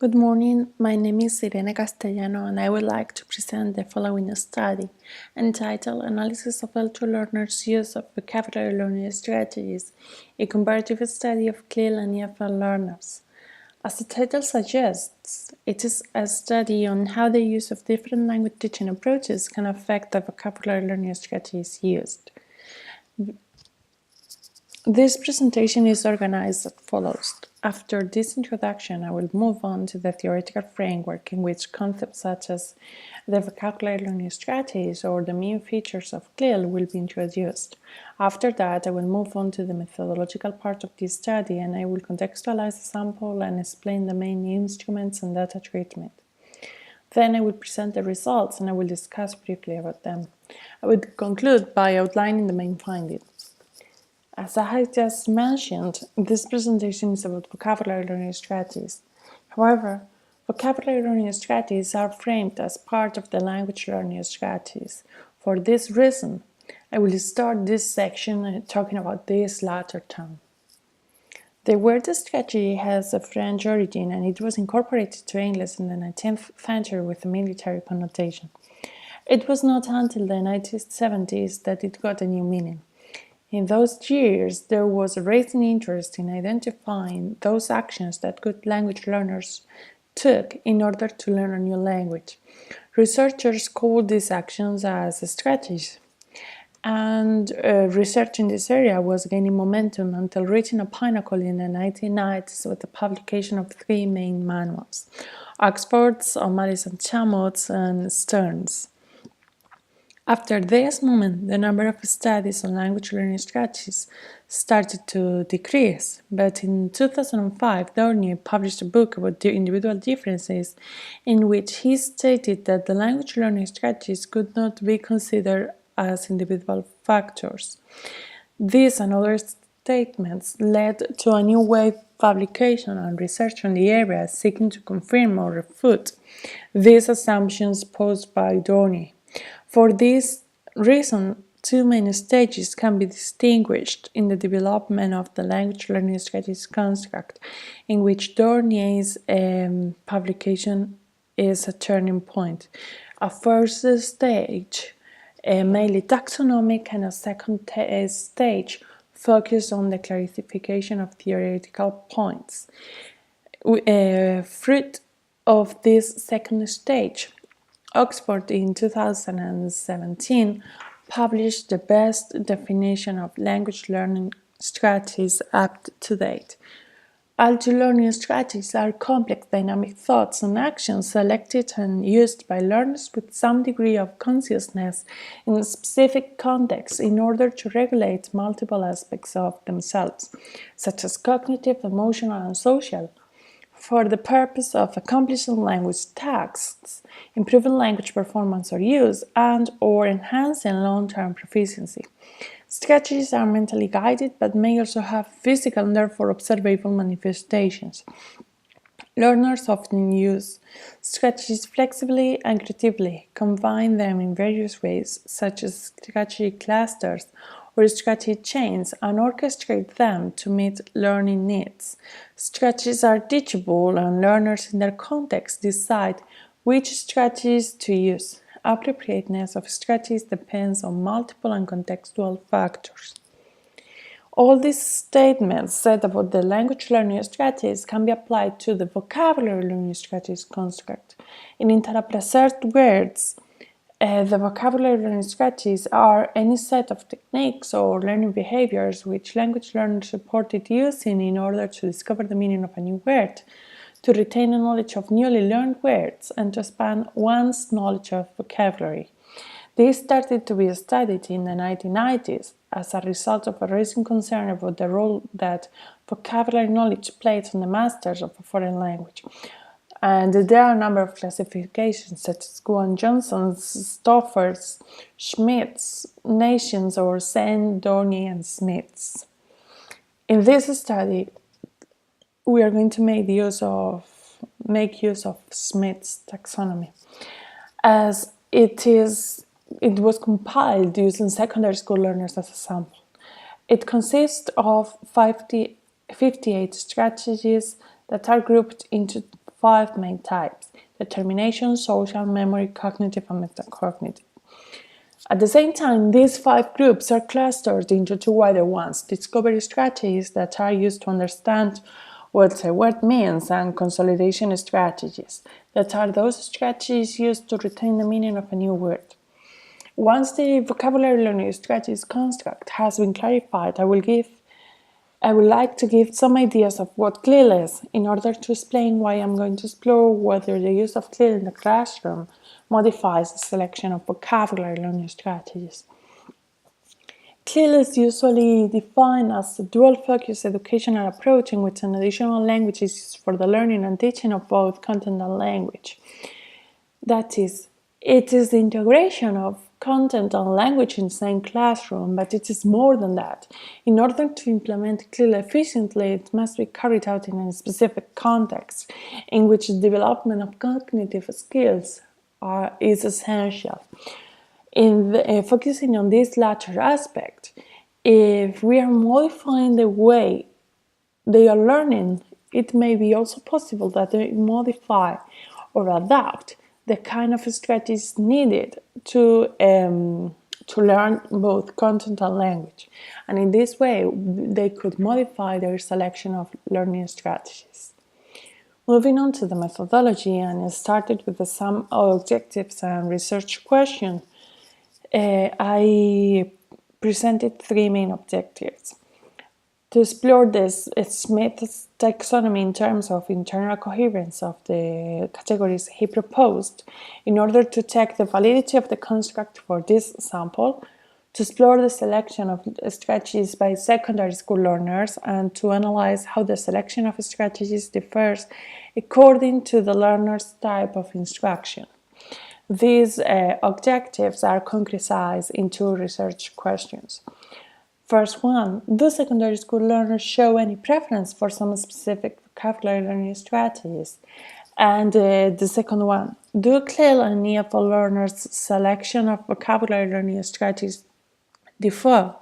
Good morning, my name is Irene Castellano and I would like to present the following study entitled Analysis of L2 Learners' Use of Vocabulary Learning Strategies, a comparative study of CLIL and EFL learners. As the title suggests, it is a study on how the use of different language teaching approaches can affect the vocabulary learning strategies used. This presentation is organized as follows. After this introduction, I will move on to the theoretical framework in which concepts such as the vocabulary learning strategies or the main features of CLIL will be introduced. After that, I will move on to the methodological part of this study and I will contextualize the sample and explain the main instruments and data treatment. Then I will present the results and I will discuss briefly about them. I will conclude by outlining the main findings. As I have just mentioned, this presentation is about vocabulary learning strategies. However, vocabulary learning strategies are framed as part of the language learning strategies. For this reason, I will start this section talking about this latter term. The word strategy has a French origin and it was incorporated to English in the 19th century with a military connotation. It was not until the 1970s that it got a new meaning. In those years, there was a rising interest in identifying those actions that good language learners took in order to learn a new language. Researchers called these actions as strategies, and research in this area was gaining momentum until reaching a pinnacle in the 1990s with the publication of three main manuals: Oxford's, O'Malley's and Chamot's, and Stern's. After this moment, the number of studies on language learning strategies started to decrease, but in 2005, Dornier published a book about the individual differences in which he stated that the language learning strategies could not be considered as individual factors. These and other statements led to a new wave of publication and research on the area seeking to confirm or refute these assumptions posed by Dornier. For this reason, two main stages can be distinguished in the development of the language learning strategies construct, in which Dornier's publication is a turning point. A first stage, mainly taxonomic, and a second stage focused on the clarification of theoretical points. Fruit of this second stage, Oxford in 2017 published the best definition of language learning strategies up to date. L2 learning strategies are complex dynamic thoughts and actions selected and used by learners with some degree of consciousness in a specific context in order to regulate multiple aspects of themselves, such as cognitive, emotional, and social, for the purpose of accomplishing language tasks, improving language performance or use, and/or enhancing long-term proficiency. Strategies are mentally guided but may also have physical and therefore observable manifestations. Learners often use strategies flexibly and creatively, combine them in various ways, such as strategy clusters or strategy chains, and orchestrate them to meet learning needs. Strategies are teachable, and learners in their context decide which strategies to use. Appropriateness of strategies depends on multiple and contextual factors. All these statements said about the language learning strategies can be applied to the vocabulary learning strategies construct. In interappressed words, the vocabulary learning strategies are any set of techniques or learning behaviors which language learners reported using in order to discover the meaning of a new word, to retain a knowledge of newly learned words, and to expand one's knowledge of vocabulary. This started to be studied in the 1990s as a result of a rising concern about the role that vocabulary knowledge plays on the masters of a foreign language. And there are a number of classifications such as Guan-Johnson's, Stoffer's, Schmidt's, Nations, or Sen, Dornier, and Smith's. In this study, we are going to make use of Smith's taxonomy, as it was compiled using secondary school learners as a sample. It consists of 58 strategies that are grouped into 5 main types: determination, social, memory, cognitive, and metacognitive. At the same time, these 5 groups are clustered into 2 wider ones: discovery strategies that are used to understand what a word means, and consolidation strategies that are those strategies used to retain the meaning of a new word. Once the vocabulary learning strategies construct has been clarified, I would like to give some ideas of what CLIL is in order to explain why I'm going to explore whether the use of CLIL in the classroom modifies the selection of vocabulary learning strategies. CLIL is usually defined as a dual-focus educational approach in which an additional language is used for the learning and teaching of both content and language. That is, it is the integration of content and language in the same classroom, but it is more than that. In order to implement CLIL efficiently, it must be carried out in a specific context in which the development of cognitive skills is essential. Focusing on this latter aspect, if we are modifying the way they are learning, it may be also possible that they modify or adapt the kind of strategies needed to learn both content and language. And in this way, they could modify their selection of learning strategies. Moving on to the methodology, and I started with some objectives and research questions. I presented 3 main objectives: to explore this Smith's taxonomy in terms of internal coherence of the categories he proposed in order to check the validity of the construct for this sample, to explore the selection of strategies by secondary school learners, and to analyze how the selection of strategies differs according to the learner's type of instruction. These objectives are concretized in 2 research questions. First one, do secondary school learners show any preference for some specific vocabulary learning strategies? And the second one, do CLIL and EFL learners' selection of vocabulary learning strategies differ?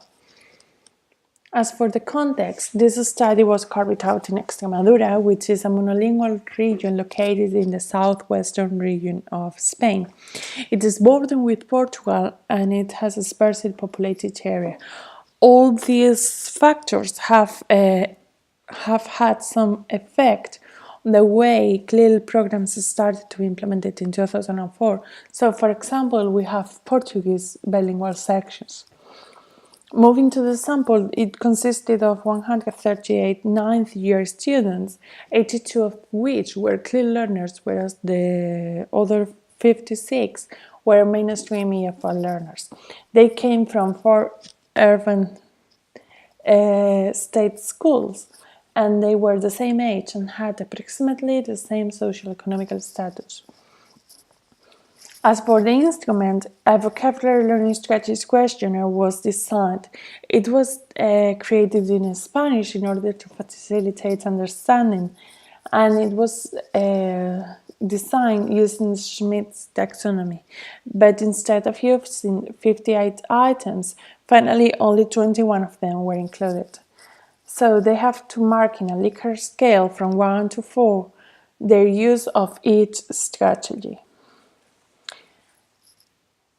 As for the context, this study was carried out in Extremadura, which is a monolingual region located in the southwestern region of Spain. It is bordering with Portugal and it has a sparsely populated area. All these factors have had some effect on the way CLIL programs started to be implemented in 2004. So, for example, we have Portuguese bilingual sections. Moving to the sample, it consisted of 138 ninth-year students, 82 of which were CLIL learners, whereas the other 56 were mainstream EFL learners. They came from 4 urban state schools, and they were the same age and had approximately the same socio-economical status. As for the instrument, a vocabulary learning strategies questionnaire was designed. It was created in Spanish in order to facilitate understanding, and it was designed using Smith's taxonomy. But instead of using 58 items, finally only 21 of them were included. So they have to mark in a Likert scale from 1 to 4 their use of each strategy.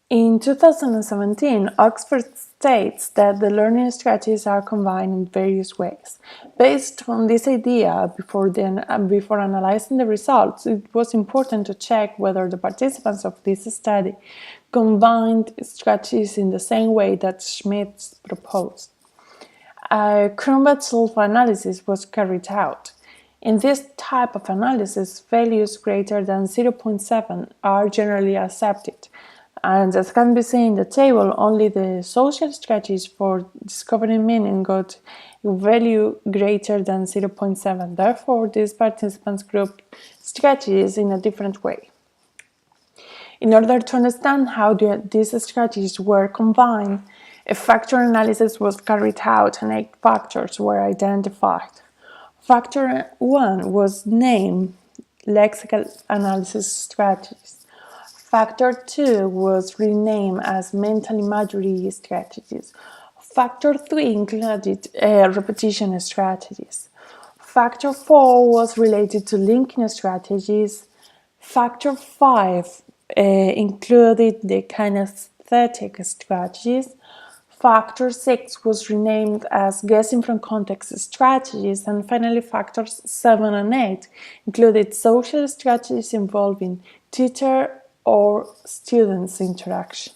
In 2017, Oxford states that the learning strategies are combined in various ways. Based on this idea, before analyzing the results, it was important to check whether the participants of this study combined strategies in the same way that Schmidt proposed. A Cronbach self-analysis was carried out. In this type of analysis, values greater than 0.7 are generally accepted. And as can be seen in the table, only the social strategies for discovering meaning got a value greater than 0.7. Therefore, these participants grouped strategies in a different way. In order to understand how these strategies were combined, a factor analysis was carried out and 8 factors were identified. Factor 1 was name, lexical analysis strategies. Factor 2 was renamed as mental imagery strategies. Factor 3 included repetition strategies. Factor 4 was related to linking strategies. Factor 5 included the kinesthetic strategies. Factor 6 was renamed as guessing from context strategies, and finally factors 7 and 8 included social strategies involving teacher or students interaction.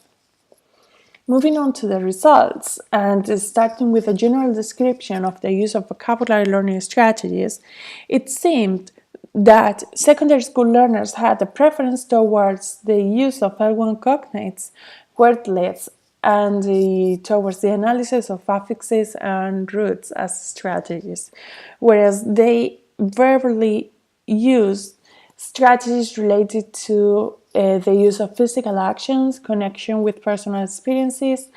Moving on to the results, and starting with a general description of the use of vocabulary learning strategies, it seemed that secondary school learners had a preference towards the use of L1 cognates, word lists, and towards the analysis of affixes and roots as strategies, whereas they verbally used strategies related to the use of physical actions, connection with personal experiences,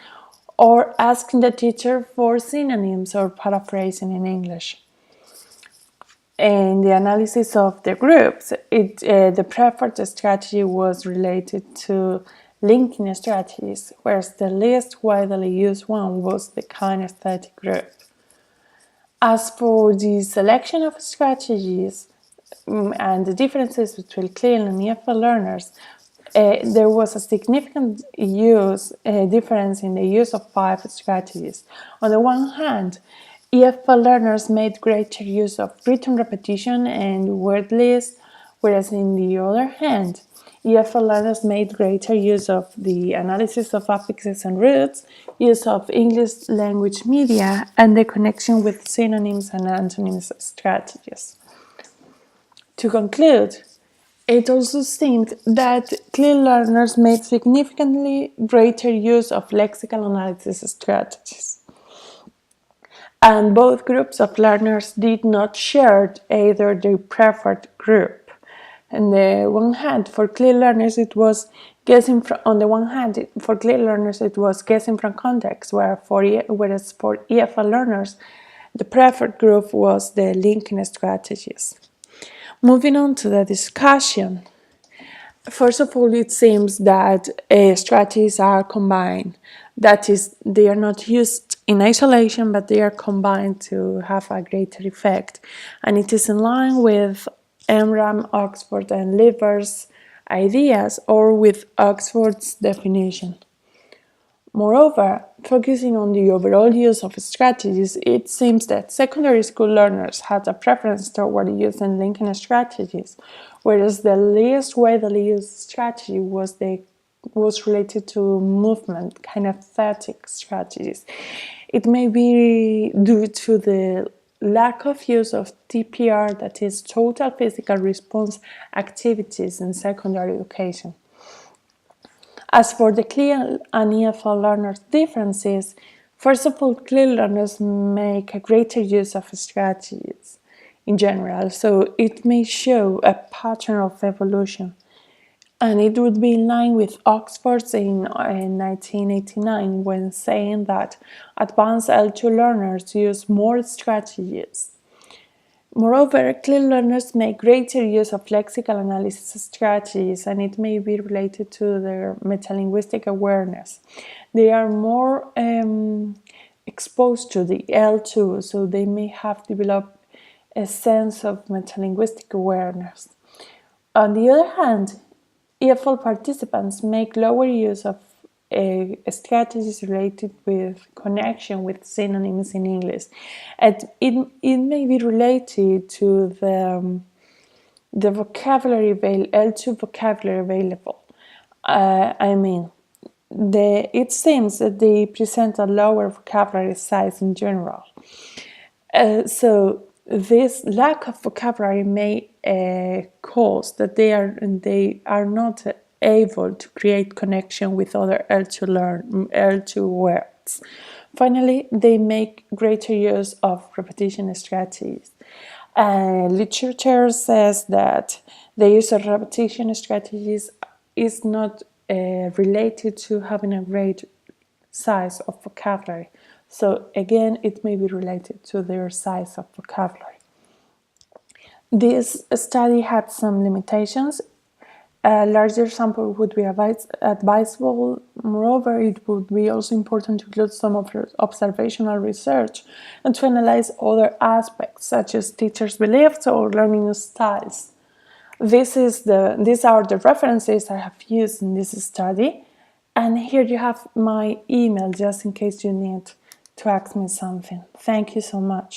or asking the teacher for synonyms or paraphrasing in English. In the analysis of the groups, the preferred strategy was related to linking strategies, whereas the least widely used one was the kinesthetic group. As for the selection of strategies and the differences between CLIL and EFL learners, there was a significant difference in the use of 5 strategies. On the one hand, EFL learners made greater use of written repetition and word lists, whereas in the other hand, EFL learners made greater use of the analysis of affixes and roots, use of English language media, and the connection with synonyms and antonyms strategies. To conclude, it also seemed that CLIL learners made significantly greater use of lexical analysis strategies. And both groups of learners did not share either their preferred group. On the one hand, for CLIL learners, it was guessing from context, whereas for EFL learners, the preferred group was the linking strategies. Moving on to the discussion. First of all, it seems that strategies are combined. That is, they are not used in isolation, but they are combined to have a greater effect. And it is in line with Emram, Oxford, and Lever's ideas, or with Oxford's definition. Moreover, focusing on the overall use of strategies, it seems that secondary school learners had a preference toward using linking strategies, whereas the least widely used strategy was related to movement, kinesthetic strategies. It may be due to the lack of use of TPR, that is total physical response activities in secondary education. As for the CLIL and EFL learners' differences, first of all, CLIL learners make a greater use of strategies in general, so it may show a pattern of evolution. And it would be in line with Oxford's in 1989 when saying that advanced L2 learners use more strategies. Moreover, CLIL learners make greater use of lexical analysis strategies, and it may be related to their metalinguistic awareness. They are more exposed to the L2, so they may have developed a sense of metalinguistic awareness. On the other hand, EFL participants make lower use of strategies related with connection with synonyms in English. And it may be related to the vocabulary L2 vocabulary available. It seems that they present a lower vocabulary size in general. So this lack of vocabulary may cause that they are not able to create connection with other L2 words. Finally, they make greater use of repetition strategies. Literature says that the use of repetition strategies is not related to having a great size of vocabulary. So again, it may be related to their size of vocabulary. This study had some limitations. A larger sample would be advisable. Moreover, it would be also important to include some of your observational research and to analyze other aspects, such as teachers' beliefs or learning styles. These are the references I have used in this study. And here you have my email, just in case you need to ask me something. Thank you so much.